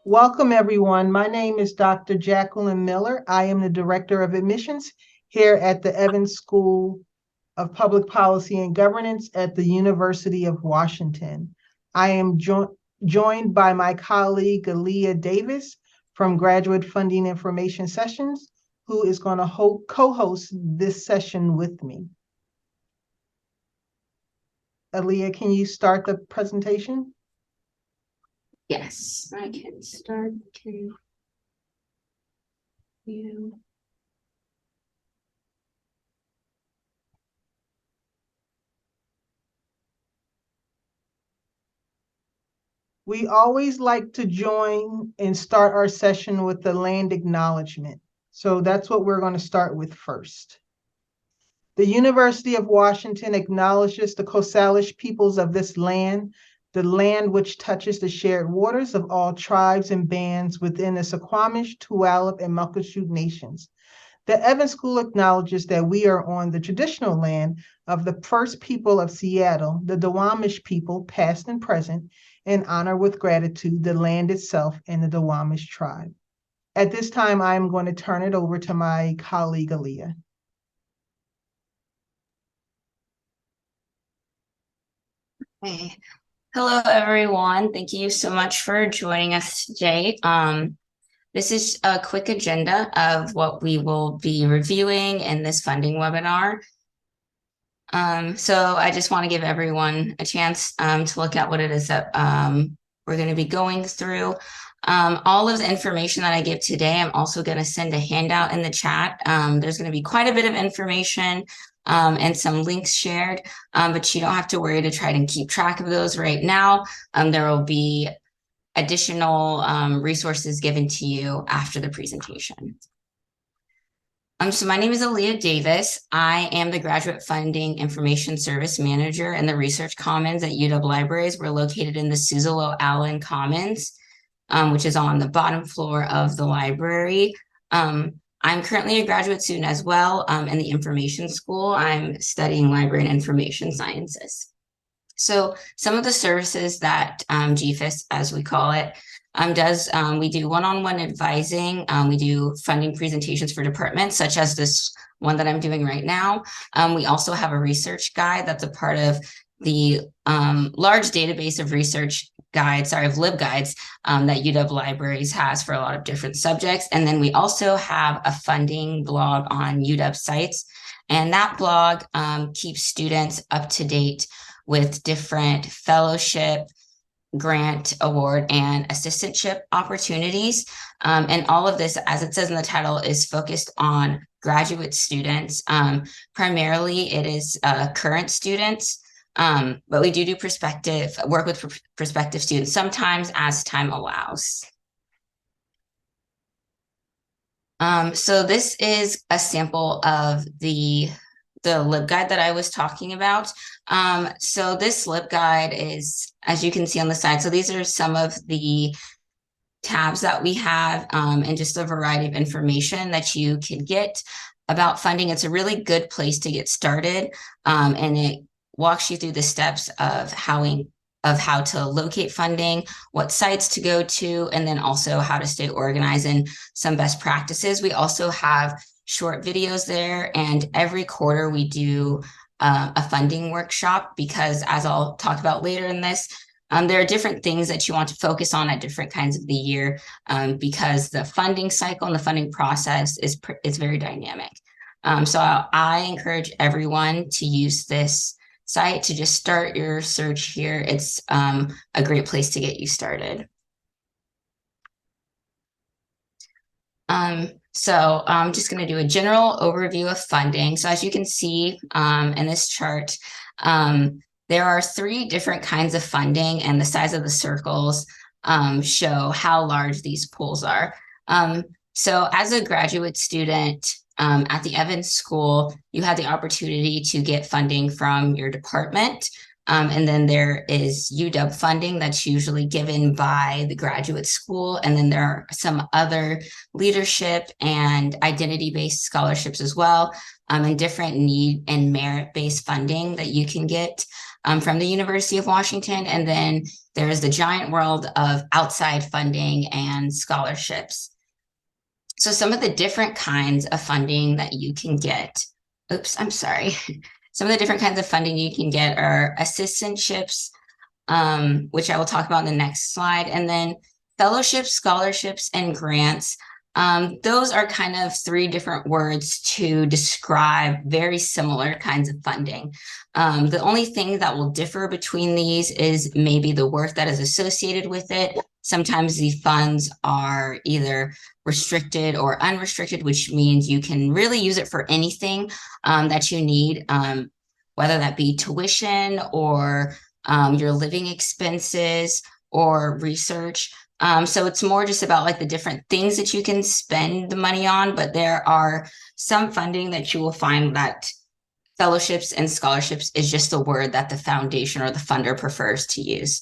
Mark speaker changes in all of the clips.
Speaker 1: Welcome, everyone. My name is Dr. Jacqueline Miller. I am the Director of Admissions here at the Evans School of Public Policy and Governance at the University of Washington. I am joined by my colleague, Aaliyah Davis from Graduate Funding Information Sessions, who is going to co-host this session with me. Aaliyah, can you start the presentation?
Speaker 2: Yes, I can start to you.
Speaker 1: We always like to join and start our session with the land acknowledgement. So that's what we're going to start with first. The University of Washington acknowledges the Coast peoples of this land, the land which touches the shared waters of all tribes and bands within the Suquamish, Tulalip, and Muckleshoot nations. The Evans School acknowledges that we are on the traditional land of the first people of Seattle, the Duwamish people, past and present, and honor with gratitude the land itself and the Duwamish tribe. At this time, I'm going to turn it over to my colleague, Aaliyah.
Speaker 2: Hey. Hello, everyone. Thank you so much for joining us today. This is a quick agenda of what we will be reviewing in this funding webinar. So I just want to give everyone a chance to look at what it is that we're going to be going through. All of the information that I give today, I'm also going to send a handout in the chat. There's going to be quite a bit of information and some links shared, but you don't have to worry to try to keep track of those right now. There will be additional resources given to you after the presentation. So my name is Aaliyah Davis. I am the Graduate Funding Information Service Manager in the Research Commons at UW Libraries. We're located in the Suzzallo Allen Commons, which is on the bottom floor of the library. I'm currently a graduate student as well in the Information School. I'm studying Library and Information Sciences. So some of the services that GFIS, as we call it, does, we do one-on-one advising, we do funding presentations for departments, such as this one that I'm doing right now. We also have a research guide that's a part of the large database of research guides, of LibGuides that UW Libraries has for a lot of different subjects. And then we also have a funding blog on UW sites. And that blog keeps students up to date with different fellowship, grant, award, and assistantship opportunities. And all of this, as it says in the title, is focused on graduate students. Primarily, it is current students, but we do work with prospective students sometimes as time allows. So this is a sample of the LibGuide that I was talking about. So this LibGuide is, as you can see on the side, so these are some of the tabs that we have and just a variety of information that you can get about funding. It's a really good place to get started, and it walks you through the steps of how to locate funding, what sites to go to, and then also how to stay organized and some best practices. We also have short videos there, and every quarter we do a funding workshop because, as I'll talk about later in this, there are different things that you want to focus on at different kinds of the year because the funding cycle and the funding process is very dynamic. So I encourage everyone to use this site to just start your search here. It's a great place to get you started. So I'm just going to do a general overview of funding. So as you can see in this chart, there are 3 different kinds of funding, and the size of the circles show how large these pools are. So as a graduate student at the Evans School, you have the opportunity to get funding from your department. And then there is UW funding that's usually given by the graduate school. And then there are some other leadership and identity-based scholarships as well, and different need and merit-based funding that you can get from the University of Washington. And then there is the giant world of outside funding and scholarships. So some of the different kinds of funding that you can get, oops, I'm sorry. Some of the different kinds of funding you can get are assistantships, which I will talk about in the next slide, and then fellowships, scholarships, and grants. Those are kind of three different words to describe very similar kinds of funding. The only thing that will differ between these is maybe the work that is associated with it. Sometimes the funds are either restricted or unrestricted, which means you can really use it for anything that you need, whether that be tuition or your living expenses or research. So it's more just about like the different things that you can spend the money on, but there are some funding that you will find that fellowships and scholarships is just the word that the foundation or the funder prefers to use.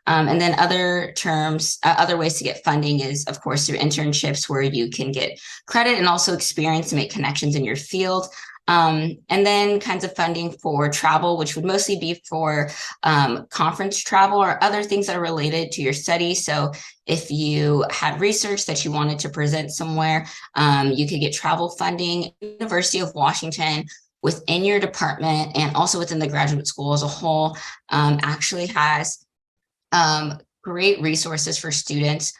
Speaker 2: And then other terms, other ways to get funding is, of course, through internships where you can get credit and also experience to make connections in your field. And then kinds of funding for travel, which would mostly be for conference travel or other things that are related to your study. So if you had research that you wanted to present somewhere, you could get travel funding. University of Washington within your department and also within the graduate school as a whole actually has great resources for students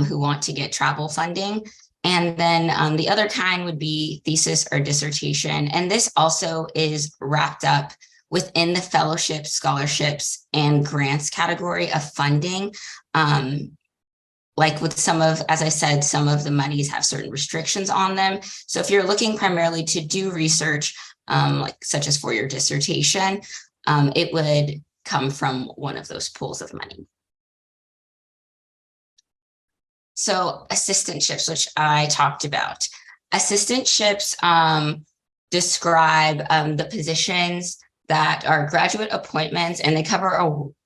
Speaker 2: who want to get travel funding. And then the other kind would be thesis or dissertation. And this also is wrapped up within the fellowships, scholarships, and grants category of funding. Like with some of, as I said, some of the monies have certain restrictions on them. So if you're looking primarily to do research, like such as for your dissertation, it would come from one of those pools of money. So assistantships, which I talked about. Assistantships describe the positions that are graduate appointments, and they cover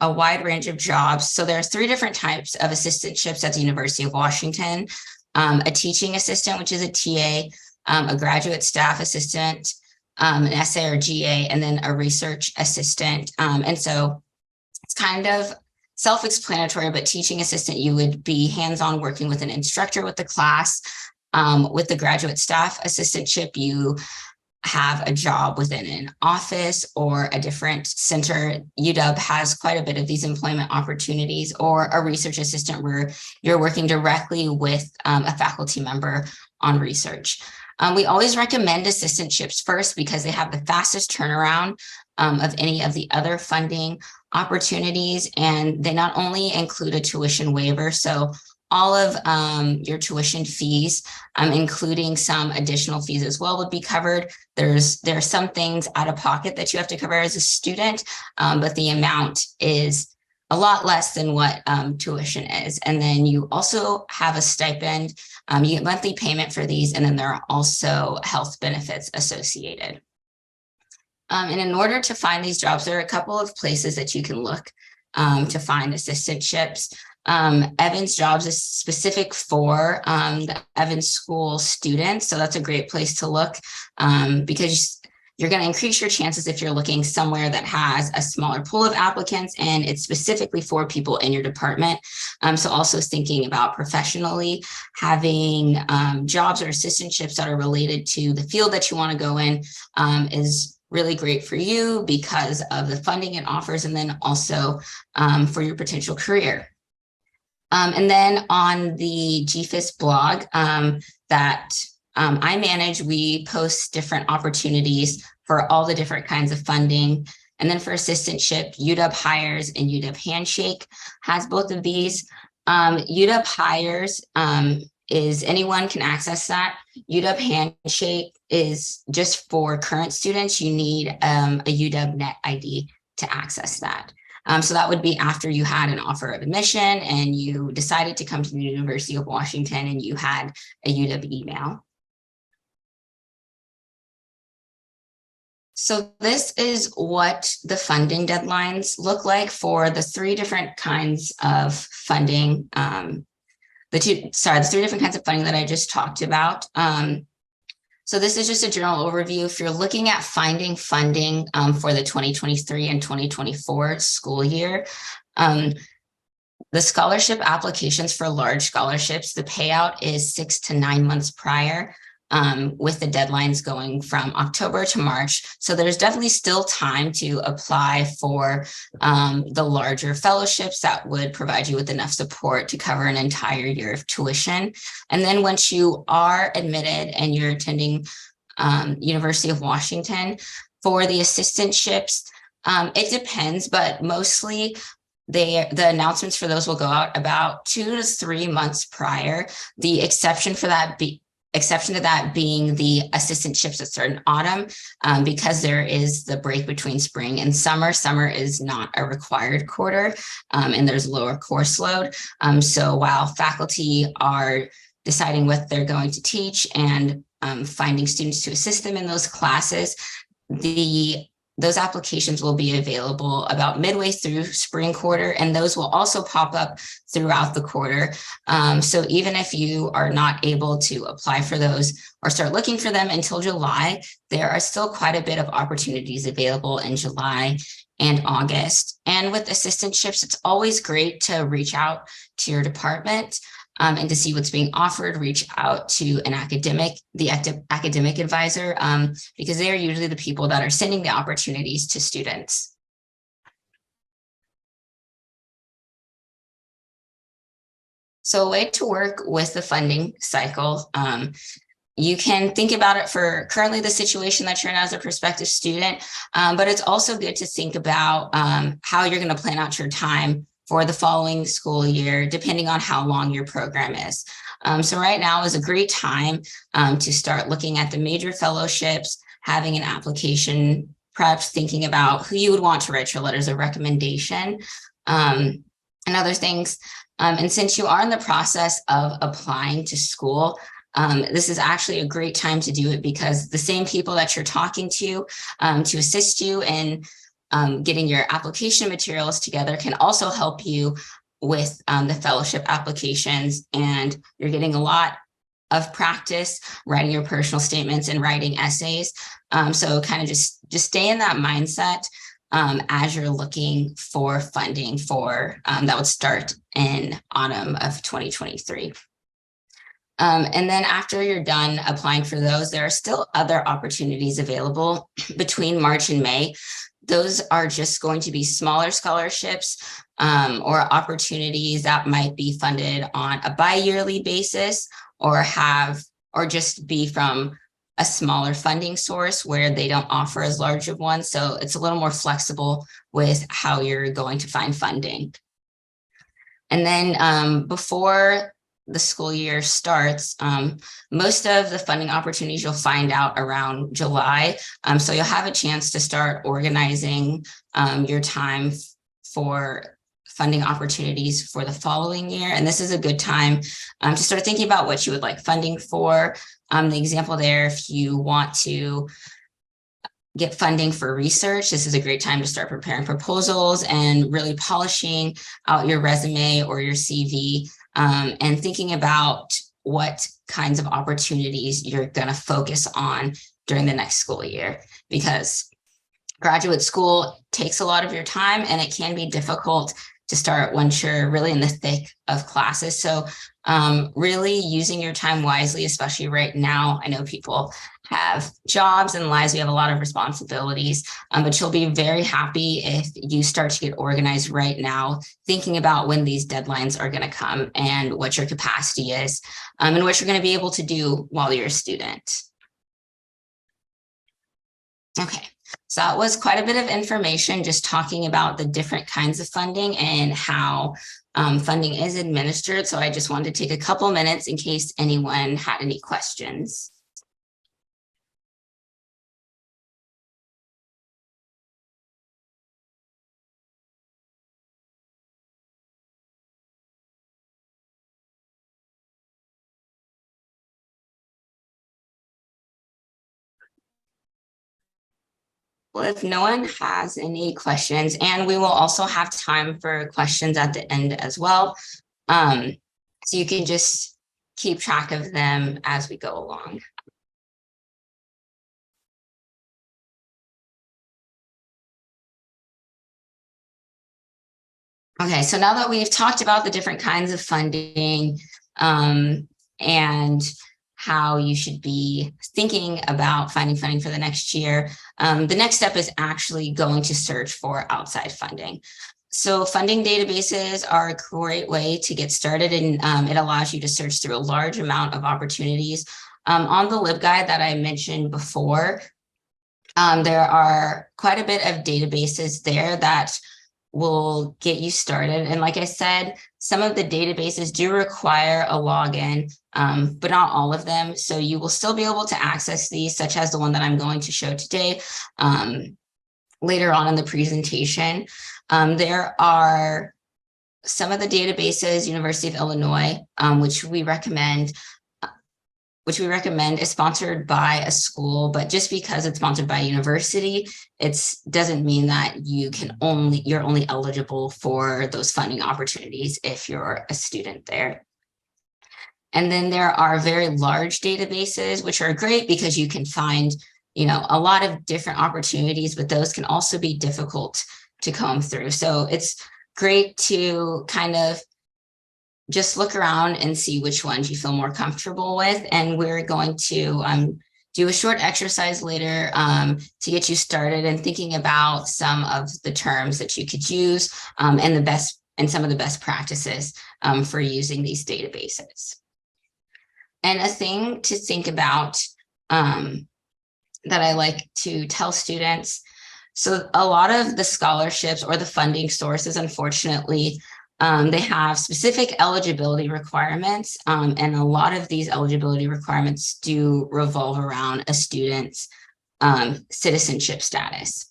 Speaker 2: a wide range of jobs. So there's three different types of assistantships at the University of Washington. A teaching assistant, which is a TA, a graduate staff assistant, an SA or GA, and then a research assistant. And so it's kind of self-explanatory, but teaching assistant, you would be hands-on working with an instructor with the class. With the graduate staff assistantship, you have a job within an office or a different center. UW has quite a bit of these employment opportunities, or a research assistant where you're working directly with a faculty member on research. We always recommend assistantships first because they have the fastest turnaround of any of the other funding opportunities, and they not only include a tuition waiver, so all of your tuition fees, including some additional fees as well, would be covered. There are some things out of pocket that you have to cover as a student, but the amount is a lot less than what tuition is. And then you also have a stipend, you get monthly payment for these, and then there are also health benefits associated. And in order to find these jobs, there are a couple of places that you can look to find assistantships. Evans Jobs is specific for the Evans School students. So that's a great place to look because you're going to increase your chances if you're looking somewhere that has a smaller pool of applicants and it's specifically for people in your department. So also thinking about professionally having jobs or assistantships that are related to the field that you want to go in is really great for you because of the funding it offers, and then also for your potential career. And then on the GFIS blog that I manage, we post different opportunities for all the different kinds of funding. And then for assistantship, UW Hires and UW Handshake has both of these. UW Hires is anyone can access that. UW Handshake is just for current students. You need a UW Net ID to access that. So that would be after you had an offer of admission and you decided to come to the University of Washington and you had a UW email. So this is what the funding deadlines look like for the three different kinds of funding. The three different kinds of funding that I just talked about. So this is just a general overview. If you're looking at finding funding for the 2023 and 2024 school year, The scholarship applications for large scholarships, the payout is 6 to 9 months prior, with the deadlines going from October to March. So there's definitely still time to apply for the larger fellowships that would provide you with enough support to cover an entire year of tuition. And then once you are admitted and you're attending University of Washington, for the assistantships, it depends, but mostly the announcements for those will go out about 2 to 3 months prior. The exception to that being the assistantships that start in autumn, because there is the break between spring and summer. Summer is not a required quarter, and there's lower course load. So while faculty are deciding what they're going to teach and finding students to assist them in those classes, those applications will be available about midway through spring quarter, and those will also pop up throughout the quarter. So even if you are not able to apply for those or start looking for them until July, there are still quite a bit of opportunities available in July and August. And with assistantships, it's always great to reach out to your department and to see what's being offered. Reach out to the academic advisor, because they are usually the people that are sending the opportunities to students. So a way to work with the funding cycle, you can think about it for currently the situation that you're in as a prospective student, but it's also good to think about how you're going to plan out your time for the following school year, depending on how long your program is. So right now is a great time to start looking at the major fellowships, having an application, perhaps thinking about who you would want to write your letters of recommendation, and other things. And since you are in the process of applying to school, this is actually a great time to do it, because the same people that you're talking to assist you in getting your application materials together can also help you with the fellowship applications. And you're getting a lot of practice writing your personal statements and writing essays. So kind of just stay in that mindset as you're looking for funding for that would start in autumn of 2023. And then after you're done applying for those, there are still other opportunities available between March and May. Those are just going to be smaller scholarships or opportunities that might be funded on a bi-yearly basis, or just be from a smaller funding source where they don't offer as large of one. So it's a little more flexible with how you're going to find funding. And then before the school year starts, most of the funding opportunities you'll find out around July. So you'll have a chance to start organizing your time for funding opportunities for the following year. And this is a good time to start thinking about what you would like funding for. The example there, if you want to get funding for research, this is a great time to start preparing proposals and really polishing out your resume or your CV, and thinking about what kinds of opportunities you're going to focus on during the next school year, because graduate school takes a lot of your time and it can be difficult to start once you're really in the thick of classes. So really using your time wisely, especially right now. I know people have jobs and lives, we have a lot of responsibilities, but you'll be very happy if you start to get organized right now, thinking about when these deadlines are going to come and what your capacity is, and what you're going to be able to do while you're a student. Okay, so that was quite a bit of information, just talking about the different kinds of funding and how funding is administered. So I just wanted to take a couple minutes in case anyone had any questions. Well, if no one has any questions, and we will also have time for questions at the end as well. So you can just keep track of them as we go along. Okay, so now that we've talked about the different kinds of funding and how you should be thinking about finding funding for the next year, the next step is actually going to search for outside funding. So funding databases are a great way to get started, and it allows you to search through a large amount of opportunities. On the LibGuide that I mentioned before, there are quite a bit of databases there that will get you started. And like I said, some of the databases do require a login, but not all of them. So you will still be able to access these, such as the one that I'm going to show today later on in the presentation. There are some of the databases, University of Illinois, which we recommend is sponsored by a school, but just because it's sponsored by a university, it doesn't mean that you're only eligible for those funding opportunities if you're a student there. And then there are very large databases, which are great because you can find, a lot of different opportunities, but those can also be difficult to comb through. So it's great to kind of just look around and see which ones you feel more comfortable with. And we're going to do a short exercise later to get you started and thinking about some of the terms that you could use and some of the best practices for using these databases. And a thing to think about that I like to tell students, so a lot of the scholarships or the funding sources, unfortunately, they have specific eligibility requirements, and a lot of these eligibility requirements do revolve around a student's citizenship status.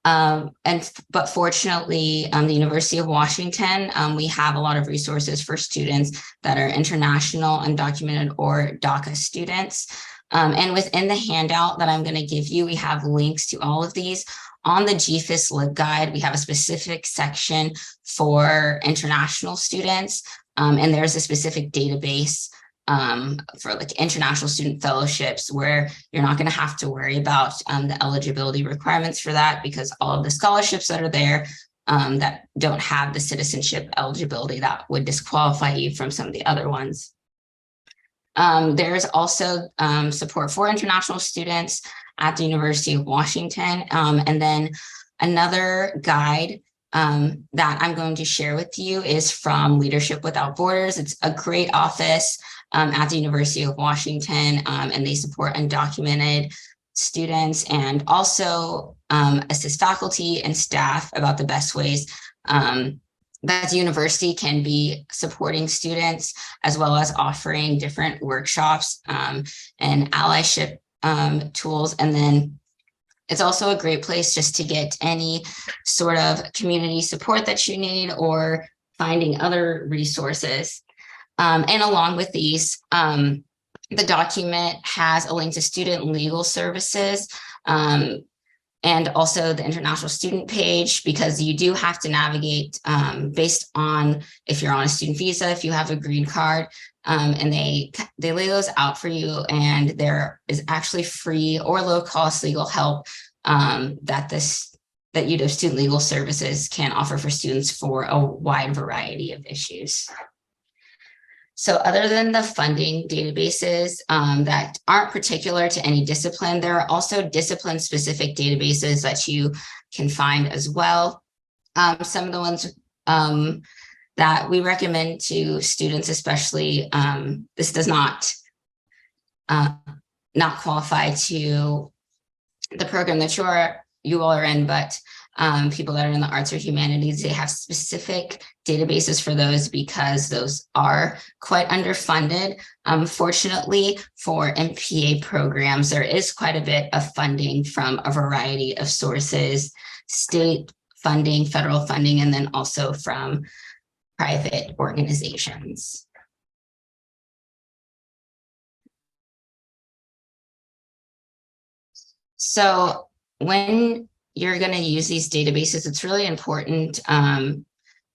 Speaker 2: But fortunately, the University of Washington, we have a lot of resources for students that are international, undocumented, or DACA students. And within the handout that I'm going to give you, we have links to all of these. On the GFIS LibGuide, we have a specific section for international students, and there's a specific database for like international student fellowships where you're not going to have to worry about the eligibility requirements for that, because all of the scholarships that are there that don't have the citizenship eligibility that would disqualify you from some of the other ones. There's also support for international students at the University of Washington. And then another guide that I'm going to share with you is from Leadership Without Borders. It's a great office at the University of Washington, and they support undocumented students and also assist faculty and staff about the best ways that the university can be supporting students, as well as offering different workshops and allyship tools. And then it's also a great place just to get any sort of community support that you need or finding other resources. And along with these, the document has a link to student legal services and also the international student page, because you do have to navigate based on if you're on a student visa, if you have a green card, and they lay those out for you. And there is actually free or low cost legal help that Student Legal Services can offer for students for a wide variety of issues. So other than the funding databases that aren't particular to any discipline, there are also discipline-specific databases that you can find as well. Some of the ones that we recommend to students, especially, this does not qualify to the program that you all are in, but people that are in the arts or humanities, they have specific databases for those because those are quite underfunded. Fortunately, for MPA programs, there is quite a bit of funding from a variety of sources, state funding, federal funding, and then also from private organizations. So when you're going to use these databases, it's really important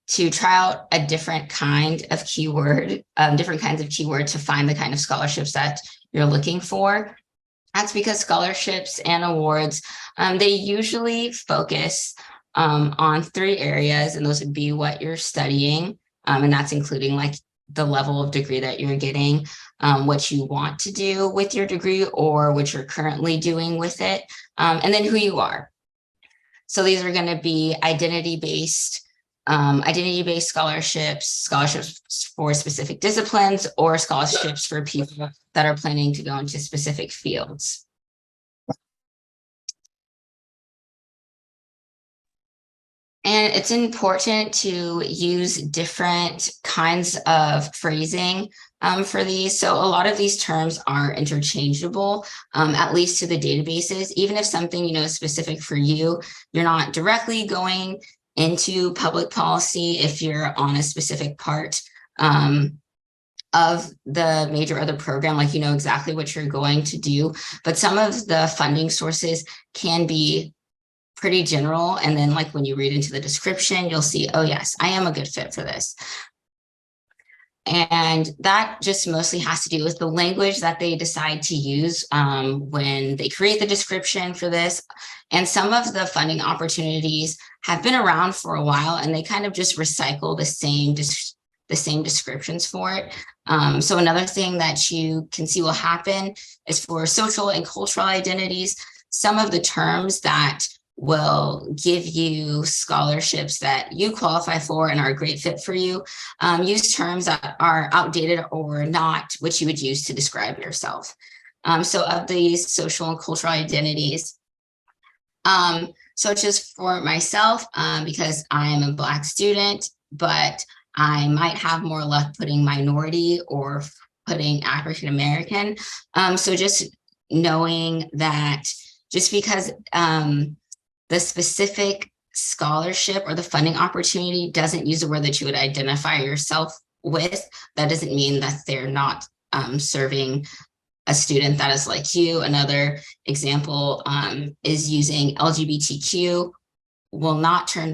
Speaker 2: to try out a different kind of keyword, different kinds of keywords to find the kind of scholarships that you're looking for. That's because scholarships and awards, they usually focus on 3 areas, and those would be what you're studying, and that's including like the level of degree that you're getting, what you want to do with your degree or what you're currently doing with it, and then who you are. So these are going to be identity-based scholarships, scholarships for specific disciplines, or scholarships for people that are planning to go into specific fields. And it's important to use different kinds of phrasing for these. So a lot of these terms are interchangeable, at least to the databases. Even if something, is specific for you, you're not directly going into public policy if you're on a specific part of the major or the program, like exactly what you're going to do. But some of the funding sources can be pretty general. And then like when you read into the description, you'll see, oh yes, I am a good fit for this. And that just mostly has to do with the language that they decide to use when they create the description for this. And some of the funding opportunities have been around for a while, and they kind of just recycle the same descriptions for it. So another thing that you can see will happen is for social and cultural identities, some of the terms that will give you scholarships that you qualify for and are a great fit for you, use terms that are outdated or not what you would use to describe yourself. So of these social and cultural identities, so just for myself, because I am a Black student, but I might have more luck putting minority or putting African American. So just knowing that just because the specific scholarship or the funding opportunity doesn't use a word that you would identify yourself with, that doesn't mean that they're not serving a student that is like you. Another example is using LGBTQ will not return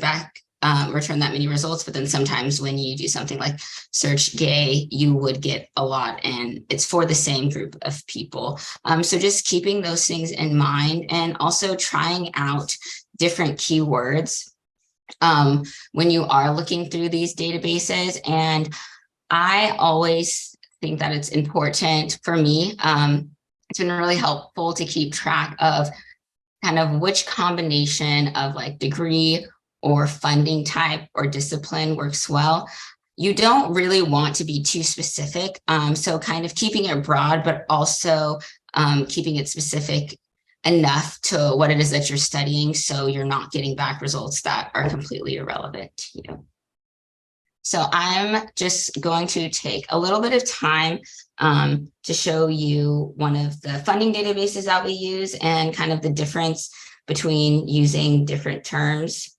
Speaker 2: that many results, but then sometimes when you do something like search gay, you would get a lot, and it's for the same group of people. So just keeping those things in mind, and also trying out different keywords when you are looking through these databases. And I always think that it's important for me. It's been really helpful to keep track of kind of which combination of like degree or funding type or discipline works well. You don't really want to be too specific. So kind of keeping it broad, but also keeping it specific enough to what it is that you're studying, so you're not getting back results that are completely irrelevant to you. So I'm just going to take a little bit of time to show you one of the funding databases that we use and kind of the difference between using different terms.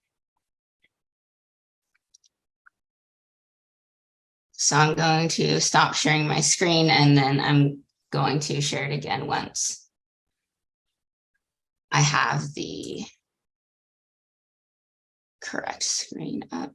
Speaker 2: So I'm going to stop sharing my screen, and then I'm going to share it again once I have the correct screen up.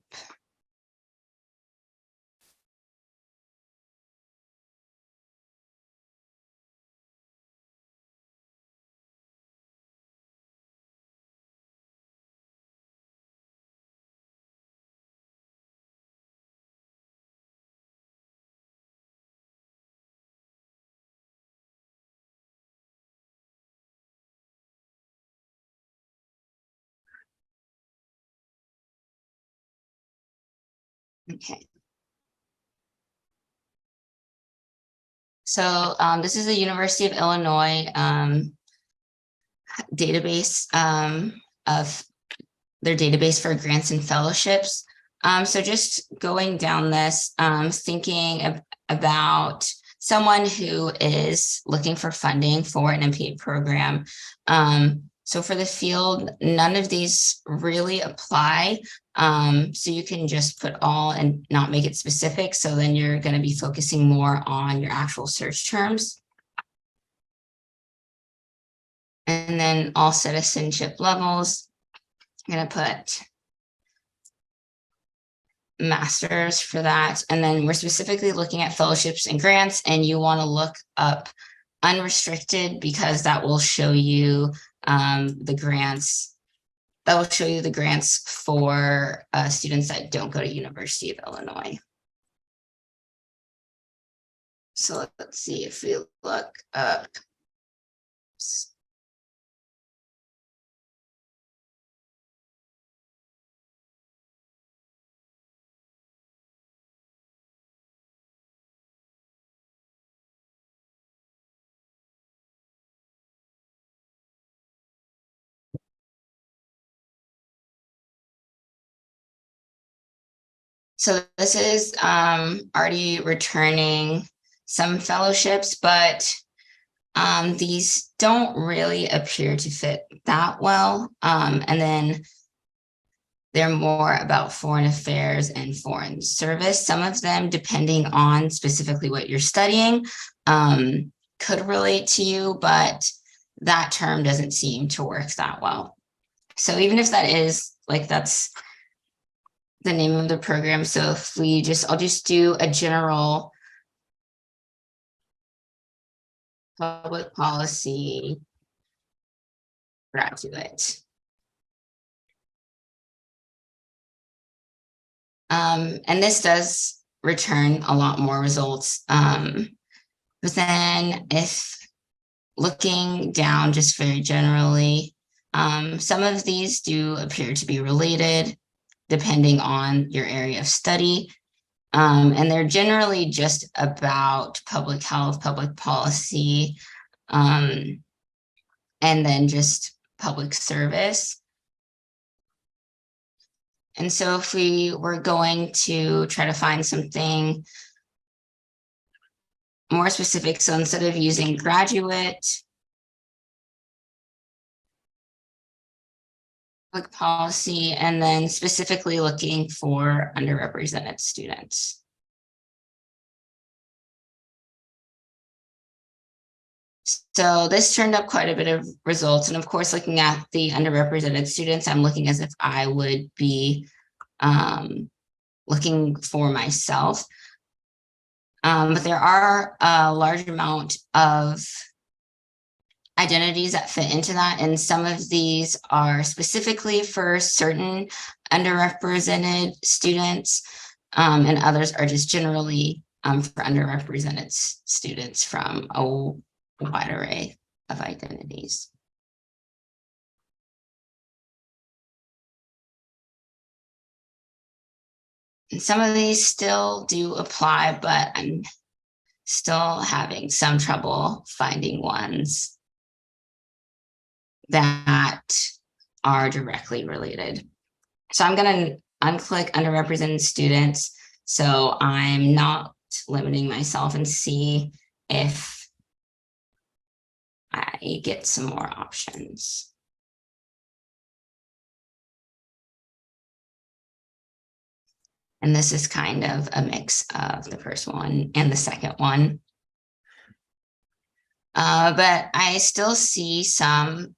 Speaker 2: Okay. So this is the University of Illinois database of their database for grants and fellowships. So just going down this, thinking about someone who is looking for funding for an MPA program. So for the field, none of these really apply. So you can just put all and not make it specific. So then you're going to be focusing more on your actual search terms. And then all citizenship levels, I'm going to put master's for that. And then we're specifically looking at fellowships and grants, and you want to look up unrestricted because that will show you the grants that will show you the grants for students that don't go to University of Illinois. So let's see if we look up. So this is already returning some fellowships, but these don't really appear to fit that well. And then they're more about foreign affairs and foreign service. Some of them, depending on specifically what you're studying, could relate to you, but that term doesn't seem to work that well. So even if that is like, that's the name of the program. So if we I'll just do a general public policy graduate. And this does return a lot more results. But then if looking down just very generally, some of these do appear to be related depending on your area of study. And they're generally just about public health, public policy, and then just public service. And so if we were going to try to find something more specific, so instead of using graduate, public policy, and then specifically looking for underrepresented students. So this turned up quite a bit of results. And of course, looking at the underrepresented students, I'm looking as if I would be looking for myself. But there are a large amount of identities that fit into that. And some of these are specifically for certain underrepresented students, and others are just generally for underrepresented students from a wide array of identities. And some of these still do apply, but I'm still having some trouble finding ones that are directly related. So I'm going to unclick underrepresented students. So I'm not limiting myself, and see if I get some more options. And this is kind of a mix of the first one and the second one. But I still see some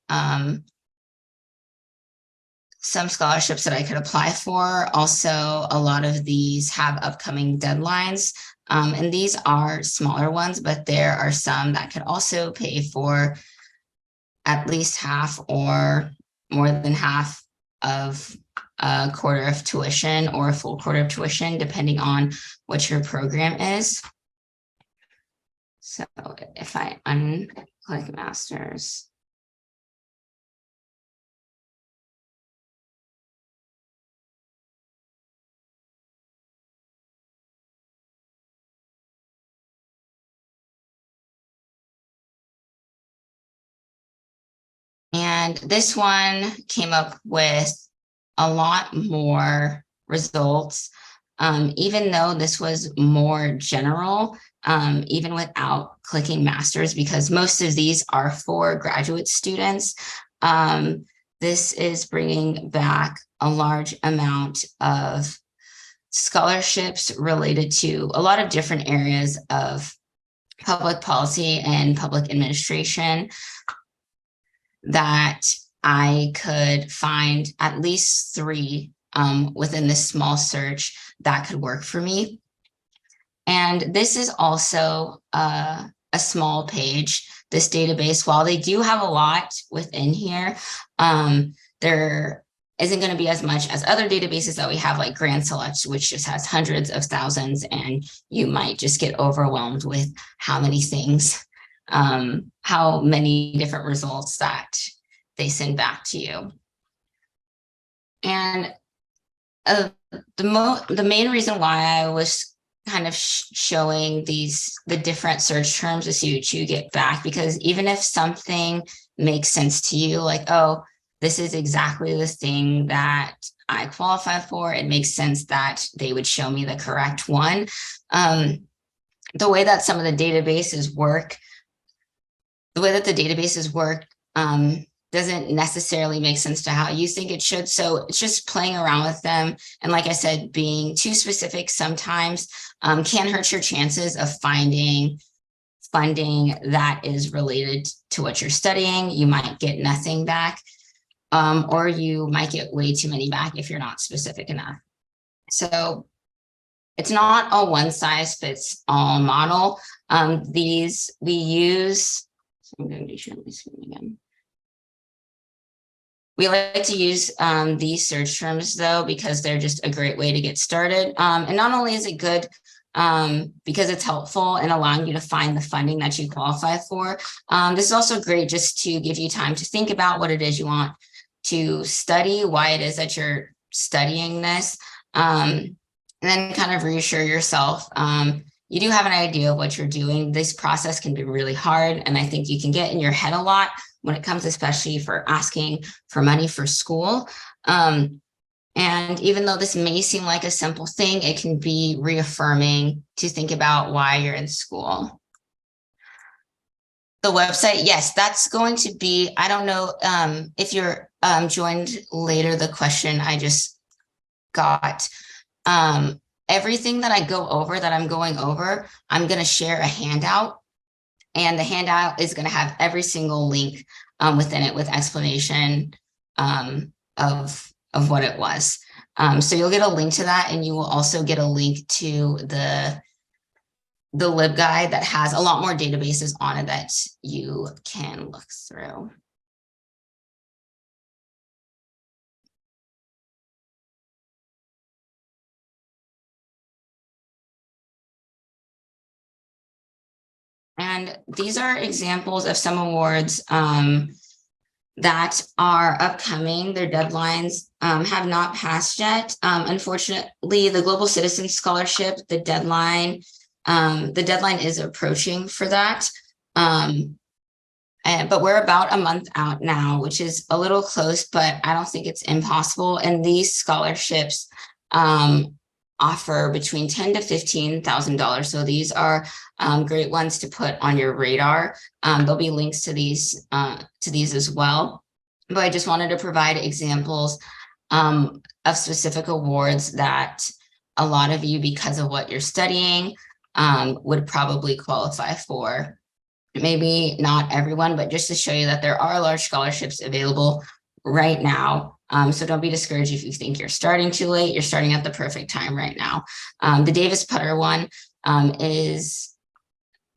Speaker 2: scholarships that I could apply for. Also, a lot of these have upcoming deadlines. And these are smaller ones, but there are some that could also pay for at least half or more than half of a quarter of tuition or a full quarter of tuition, depending on what your program is. So if I unclick master's, and this one came up with a lot more results, even though this was more general, even without clicking masters, because most of these are for graduate students. This is bringing back a large amount of scholarships related to a lot of different areas of public policy and public administration that I could find at least 3 within this small search that could work for me. And this is also a small page, this database. While they do have a lot within here, there isn't going to be as much as other databases that we have, like Grand Select, which just has hundreds of thousands, and you might just get overwhelmed with how many things, how many different results that they send back to you. And the main reason why I was kind of showing the different search terms to see what you get back, because even if something makes sense to you, like, oh, this is exactly the thing that I qualify for, it makes sense that they would show me the correct one. The way that some of the databases work, doesn't necessarily make sense to how you think it should. So it's just playing around with them. And like I said, being too specific sometimes can hurt your chances of finding funding that is related to what you're studying. You might get nothing back, or you might get way too many back if you're not specific enough. So it's not a one size fits all model. These we use, I'm going to share my screen again. We like to use these search terms, though, because they're just a great way to get started. And not only is it good because it's helpful in allowing you to find the funding that you qualify for, this is also great just to give you time to think about what it is you want to study, why it is that you're studying this, and then kind of reassure yourself. You do have an idea of what you're doing. This process can be really hard, and I think you can get in your head a lot when it comes, especially for asking for money for school. And even though this may seem like a simple thing, it can be reaffirming to think about why you're in school. The website, yes, that's going to be, I don't know if you're joined later, the question I just got. Everything that I go over, that I'm going over, I'm going to share a handout. And the handout is going to have every single link within it with explanation of what it was. So you'll get a link to that, and you will also get a link to the LibGuide that has a lot more databases on it that you can look through. And these are examples of some awards that are upcoming. Their deadlines have not passed yet. Unfortunately, the Global Citizen Scholarship, the deadline is approaching for that. But we're about a month out now, which is a little close, but I don't think it's impossible. And these scholarships offer between $10,000 to $15,000. So these are great ones to put on your radar. There'll be links to these as well. But I just wanted to provide examples of specific awards that a lot of you, because of what you're studying, would probably qualify for. Maybe not everyone, but just to show you that there are large scholarships available right now. So don't be discouraged if you think you're starting too late. You're starting at the perfect time right now. The Davis Putter one is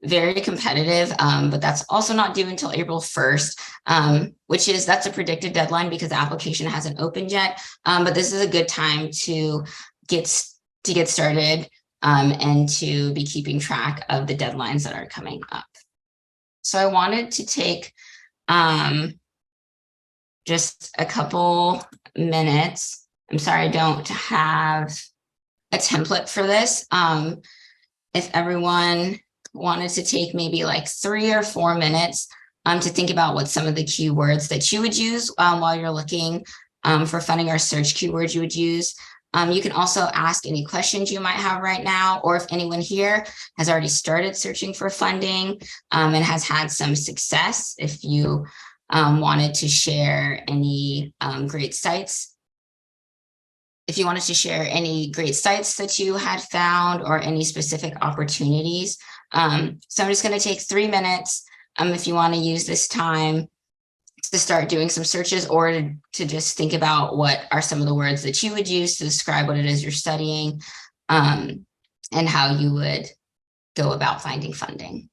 Speaker 2: very competitive, but that's also not due until April 1st, that's a predicted deadline because the application hasn't opened yet. But this is a good time to get started and to be keeping track of the deadlines that are coming up. So I wanted to take just a couple minutes. I'm sorry, I don't have a template for this. If everyone wanted to take maybe like 3 or 4 minutes to think about what some of the keywords that you would use while you're looking for funding, or search keywords you would use. You can also ask any questions you might have right now, or if anyone here has already started searching for funding and has had some success, if you wanted to share any great sites. If you wanted to share any great sites that you had found or any specific opportunities. So I'm just going to take 3 minutes if you want to use this time to start doing some searches, or to just think about what are some of the words that you would use to describe what it is you're studying, and how you would go about finding funding.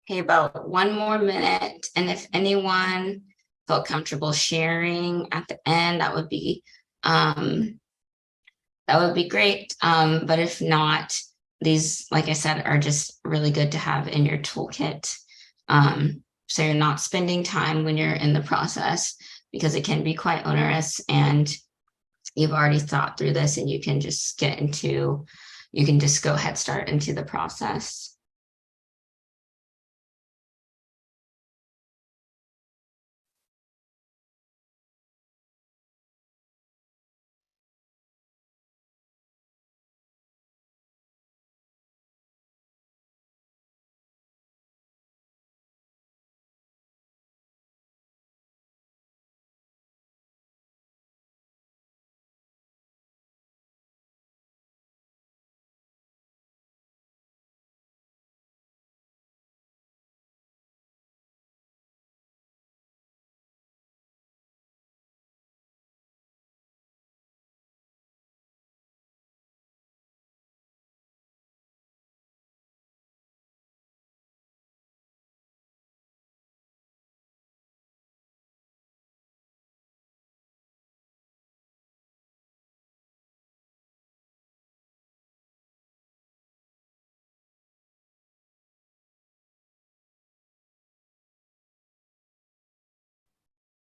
Speaker 2: Okay, about 1 more minute. And if anyone felt comfortable sharing at the end, that would be great. But if not, these, like I said, are just really good to have in your toolkit. So you're not spending time when you're in the process, because it can be quite onerous, and you've already thought through this, and you can just go head start into the process.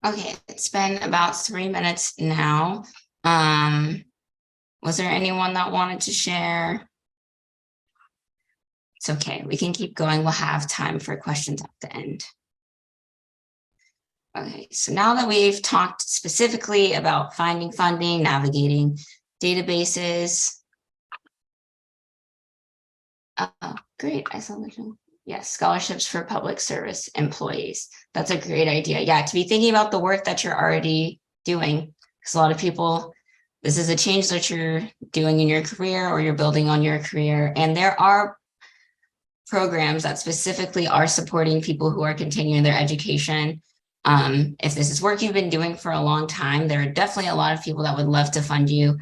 Speaker 2: Okay, it's been about 3 minutes now. Was there anyone that wanted to share? It's okay, we can keep going. We'll have time for questions at the end. Okay, so now that we've talked specifically about finding funding, navigating databases. Great, isolation. Yes, scholarships for public service employees. That's a great idea. Yeah, to be thinking about the work that you're already doing, because a lot of people, this is a change that you're doing in your career, or you're building on your career. And there are programs that specifically are supporting people who are continuing their education. If this is work you've been doing for a long time, there are definitely a lot of people that would love to fund you,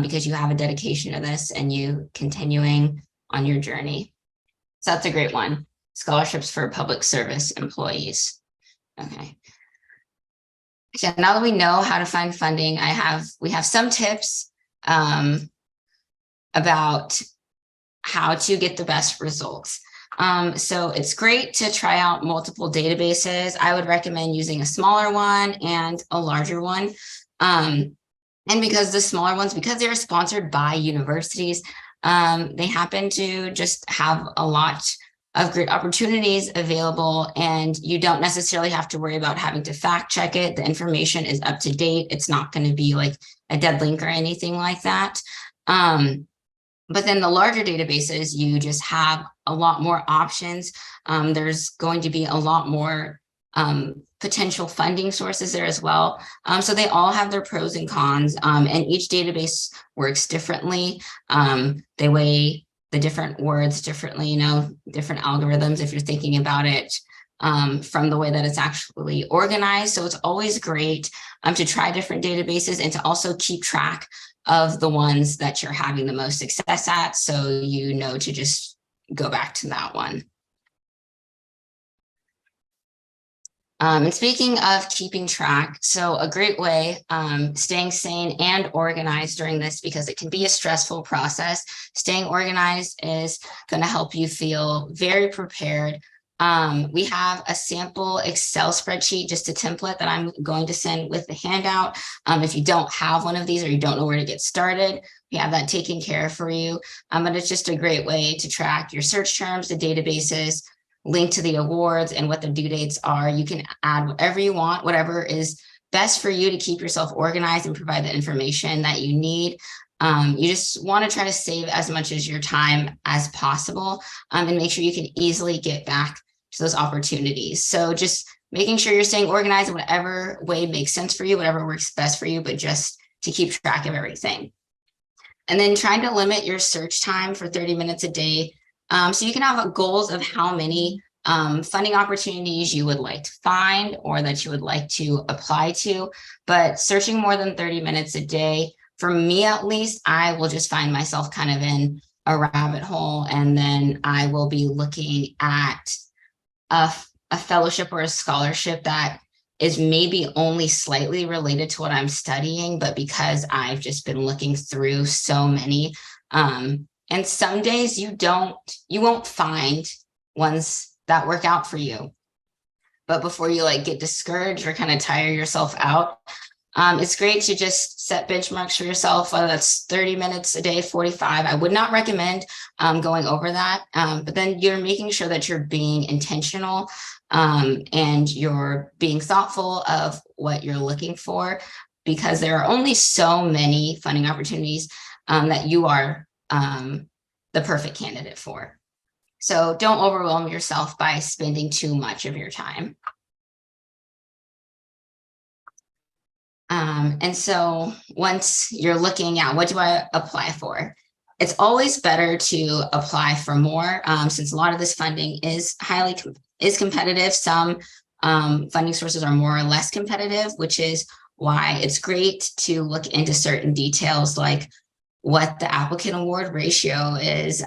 Speaker 2: because you have a dedication to this and you continuing on your journey. So that's a great one. Scholarships for public service employees. Okay. So now that we know how to find funding, we have some tips about how to get the best results. So it's great to try out multiple databases. I would recommend using a smaller one and a larger one. And because the smaller ones, because they're sponsored by universities, they happen to just have a lot of great opportunities available, and you don't necessarily have to worry about having to fact check it. The information is up to date. It's not going to be like a dead link or anything like that. But then the larger databases, you just have a lot more options. There's going to be a lot more potential funding sources there as well. So they all have their pros and cons, and each database works differently. They weigh the different words differently, different algorithms if you're thinking about it from the way that it's actually organized. So it's always great to try different databases and to also keep track of the ones that you're having the most success at, so you know to just go back to that one. And speaking of keeping track, so a great way, staying sane and organized during this, because it can be a stressful process. Staying organized is going to help you feel very prepared. We have a sample Excel spreadsheet, just a template that I'm going to send with the handout. If you don't have one of these, or you don't know where to get started, we have that taken care of for you. But it's just a great way to track your search terms, the databases, link to the awards and what the due dates are. You can add whatever you want, whatever is best for you to keep yourself organized and provide the information that you need. You just want to try to save as much as your time as possible, and make sure you can easily get back to those opportunities. So just making sure you're staying organized in whatever way makes sense for you, whatever works best for you, but just to keep track of everything. And then trying to limit your search time for 30 minutes a day. So you can have goals of how many funding opportunities you would like to find or that you would like to apply to, but searching more than 30 minutes a day, for me at least, I will just find myself kind of in a rabbit hole, and then I will be looking at a fellowship or a scholarship that is maybe only slightly related to what I'm studying, but because I've just been looking through so many, and some days you won't find ones that work out for you. But before you like get discouraged or kind of tire yourself out, it's great to just set benchmarks for yourself, whether that's 30 minutes a day, 45. I would not recommend going over that. But then you're making sure that you're being intentional, and you're being thoughtful of what you're looking for, because there are only so many funding opportunities that you are the perfect candidate for. So don't overwhelm yourself by spending too much of your time. And so once you're looking at what do I apply for, it's always better to apply for more, since a lot of this funding is is competitive. Some funding sources are more or less competitive, which is why it's great to look into certain details like what the applicant award ratio is.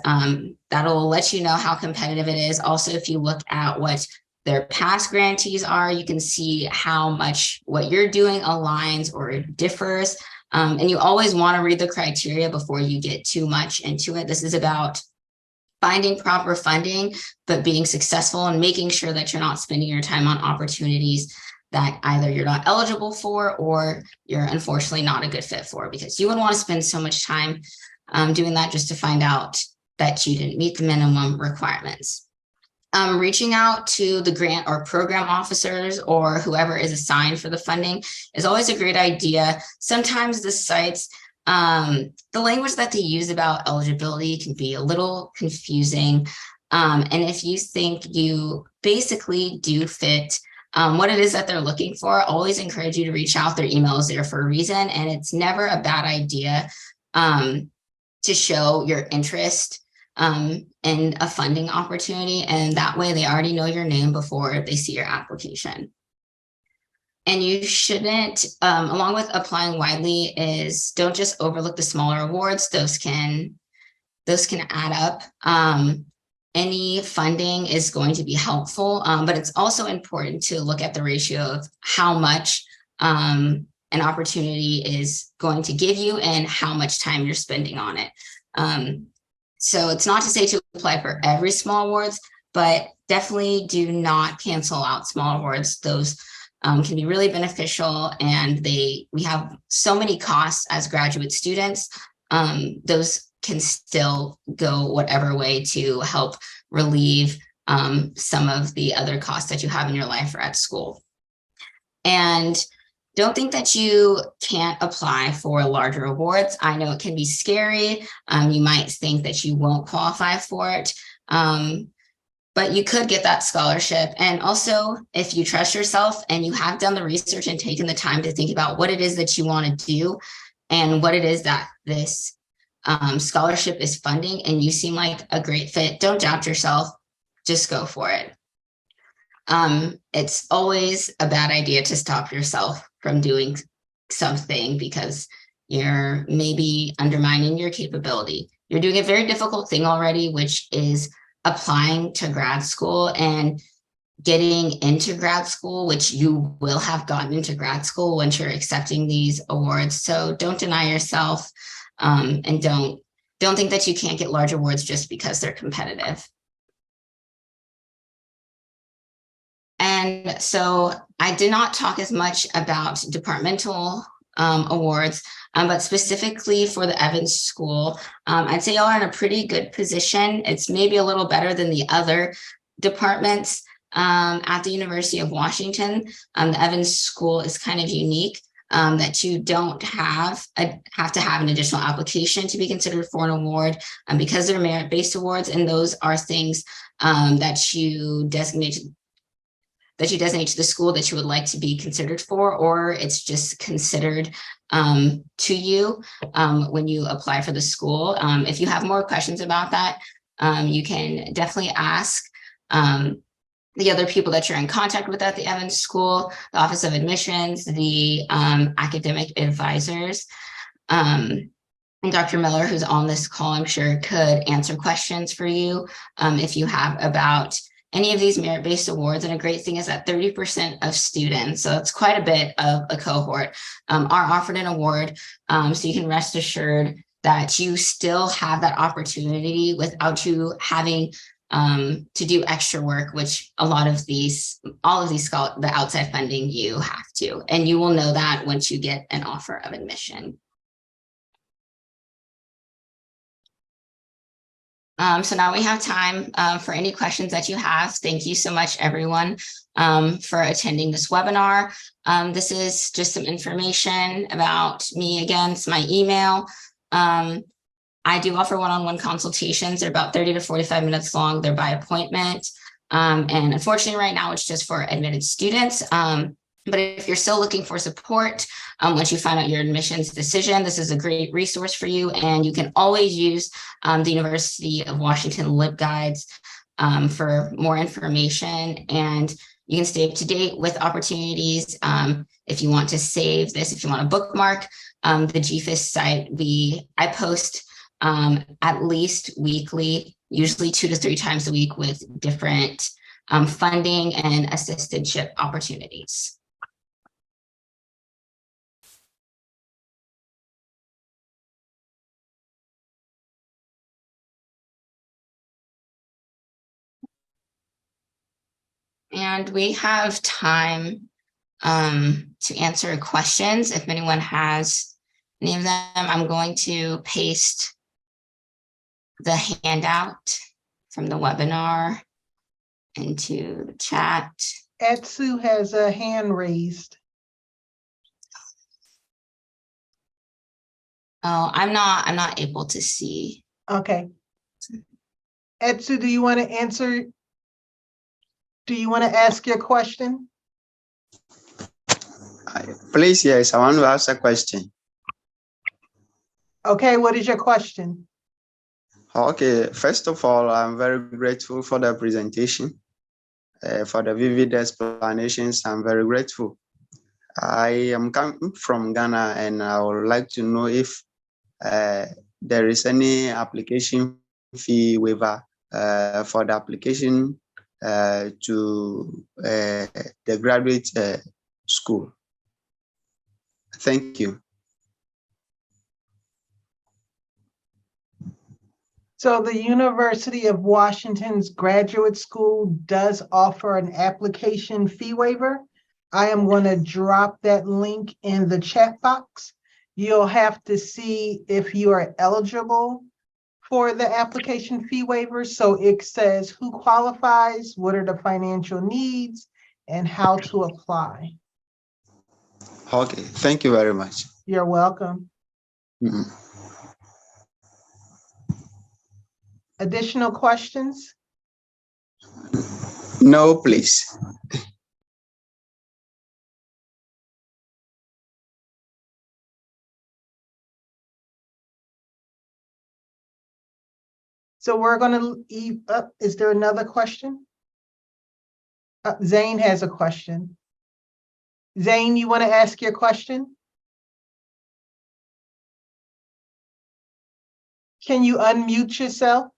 Speaker 2: That'll let you know how competitive it is. Also, if you look at what their past grantees are, you can see how much what you're doing aligns or differs. And you always want to read the criteria before you get too much into it. This is about finding proper funding, but being successful and making sure that you're not spending your time on opportunities that either you're not eligible for or you're unfortunately not a good fit for, because you wouldn't want to spend so much time doing that just to find out that you didn't meet the minimum requirements. Reaching out to the grant or program officers or whoever is assigned for the funding is always a great idea. Sometimes the sites, the language that they use about eligibility can be a little confusing. And if you think you basically do fit what it is that they're looking for, always encourage you to reach out. Their email is there for a reason, and it's never a bad idea to show your interest in a funding opportunity, and that way they already know your name before they see your application. And you shouldn't, along with applying widely, is don't just overlook the smaller awards. Those can add up. Any funding is going to be helpful, but it's also important to look at the ratio of how much an opportunity is going to give you and how much time you're spending on it. So it's not to say to apply for every small awards, but definitely do not cancel out small awards. Those can be really beneficial, and we have so many costs as graduate students. Those can still go whatever way to help relieve some of the other costs that you have in your life or at school. And don't think that you can't apply for larger awards. I know it can be scary. You might think that you won't qualify for it, but you could get that scholarship. And also, if you trust yourself and you have done the research and taken the time to think about what it is that you want to do and what it is that this scholarship is funding, and you seem like a great fit, don't doubt yourself. Just go for it. It's always a bad idea to stop yourself from doing something because you're maybe undermining your capability. You're doing a very difficult thing already, which is applying to grad school and getting into grad school, which you will have gotten into grad school once you're accepting these awards. So don't deny yourself, and don't think that you can't get large awards just because they're competitive. And so I did not talk as much about departmental awards, but specifically for the Evans School, I'd say y'all are in a pretty good position. It's maybe a little better than the other departments at the University of Washington. The Evans School is kind of unique, that you don't have to have an additional application to be considered for an award, because they're merit-based awards, and those are things that you designate to the school that you would like to be considered for, or it's just considered to you when you apply for the school. If you have more questions about that, you can definitely ask the other people that you're in contact with at the Evans School, the Office of Admissions, the academic advisors. And Dr. Miller, who's on this call, I'm sure could answer questions for you if you have about any of these merit-based awards. And a great thing is that 30% of students, so it's quite a bit of a cohort, are offered an award. So you can rest assured that you still have that opportunity without you having to do extra work, which all of these, the outside funding, you have to, and you will know that once you get an offer of admission. So now we have time for any questions that you have. Thank you so much, everyone, for attending this webinar. This is just some information about me. Again, it's my email. I do offer one-on-one consultations. They're about 30 to 45 minutes long. They're by appointment. And unfortunately, right now, it's just for admitted students. But if you're still looking for support, once you find out your admissions decision, this is a great resource for you. And you can always use the University of Washington LibGuides for more information. And you can stay up to date with opportunities. If you want to save this, if you want to bookmark the GFIS site, I post at least weekly, usually 2 to 3 times a week, with different funding and assistantship opportunities. And we have time to answer questions. If anyone has any of them, I'm going to paste the handout from the webinar into the chat.
Speaker 1: Etsu has a hand raised.
Speaker 2: Oh, I'm not able to see.
Speaker 1: Okay. Etsu, do you want to answer? Do you want to ask your question?
Speaker 3: Please, yes, I want to ask a question.
Speaker 1: Okay, what is your question?
Speaker 3: Okay, first of all, I'm very grateful for the presentation, for the vivid explanations. I'm very grateful. I am coming from Ghana, and I would like to know if there is any application fee waiver for the application to the graduate school. Thank you.
Speaker 1: So the University of Washington's graduate school does offer an application fee waiver. I am going to drop that link in the chat box. You'll have to see if you are eligible for the application fee waiver. So it says who qualifies, what are the financial needs, and how to apply.
Speaker 3: Okay, thank you very much.
Speaker 1: You're welcome.
Speaker 3: Mm-hmm.
Speaker 1: Additional questions?
Speaker 3: No, please.
Speaker 1: So we're going to leave up. Is there another question? Zane has a question. Zane, you want to ask your question? Can you unmute yourself?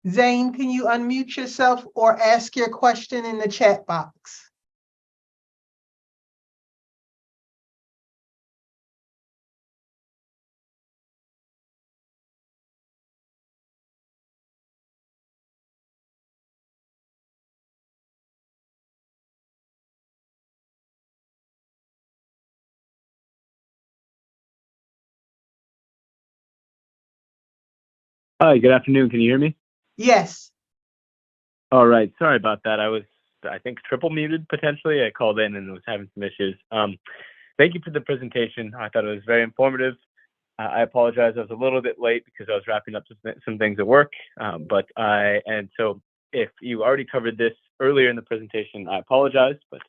Speaker 1: Zane, can you unmute yourself or ask your question in the chat box?
Speaker 4: Hi, good afternoon. Can you hear me?
Speaker 1: Yes.
Speaker 4: All right. Sorry about that. I was, I think, triple muted potentially. I called in and was having some issues. Thank you for the presentation. I thought it was very informative. I apologize. I was a little bit late because I was wrapping up some things at work. And so if you already covered this earlier in the presentation, I apologize. But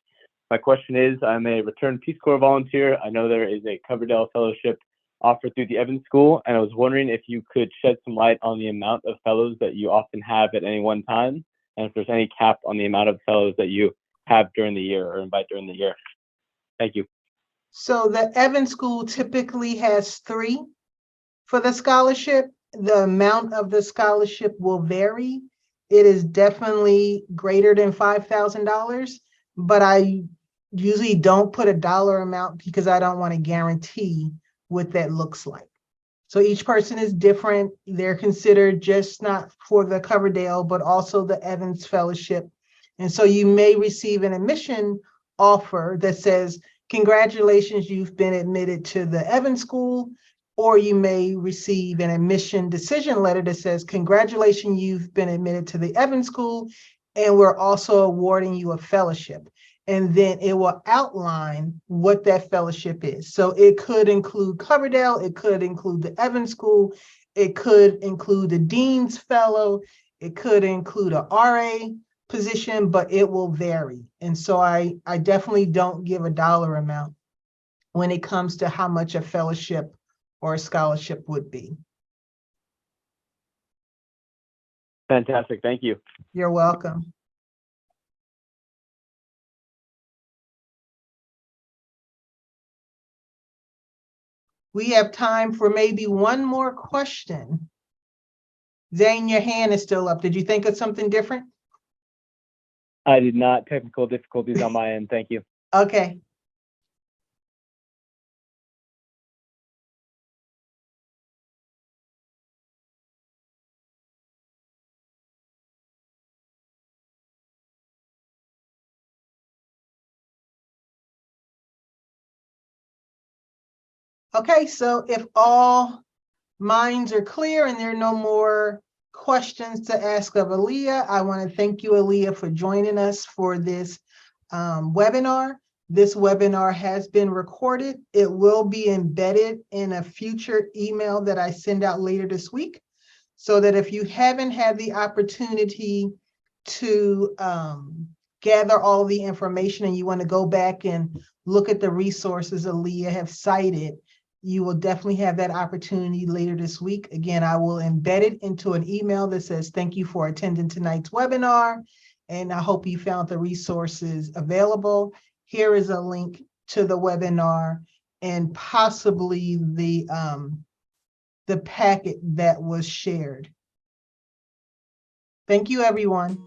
Speaker 4: my question is, I'm a returned Peace Corps volunteer. I know there is a Coverdell Fellowship offered through the Evans School, and I was wondering if you could shed some light on the amount of fellows that you often have at any one time, and if there's any cap on the amount of fellows that you have during the year or invite during the year. Thank you.
Speaker 1: So the Evans School typically has 3 for the scholarship. The amount of the scholarship will vary. It is definitely greater than $5,000, but I usually don't put a dollar amount because I don't want to guarantee what that looks like. So each person is different. They're considered just not for the Coverdale, but also the Evans Fellowship. And so you may receive an admission offer that says, congratulations, you've been admitted to the Evans School, or you may receive an admission decision letter that says, congratulations, you've been admitted to the Evans School, and we're also awarding you a fellowship. And then it will outline what that fellowship is. So it could include Coverdale, it could include the Evans School, it could include the Dean's Fellow, it could include a RA position, but it will vary. And so I definitely don't give a dollar amount when it comes to how much a fellowship or a scholarship would be.
Speaker 4: Fantastic. Thank you.
Speaker 1: You're welcome. We have time for maybe one more question. Zane, your hand is still up. Did you think of something different?
Speaker 4: I did not. Technical difficulties on my end. Thank you.
Speaker 1: Okay. Okay, so if all minds are clear and there are no more questions to ask of Aaliyah, I want to thank you, Aaliyah, for joining us for this webinar. This webinar has been recorded. It will be embedded in a future email that I send out later this week, so that if you haven't had the opportunity to gather all the information and you want to go back and look at the resources Aaliyah have cited, you will definitely have that opportunity later this week. Again, I will embed it into an email that says, thank you for attending tonight's webinar, and I hope you found the resources available. Here is a link to the webinar and possibly the packet that was shared. Thank you, everyone.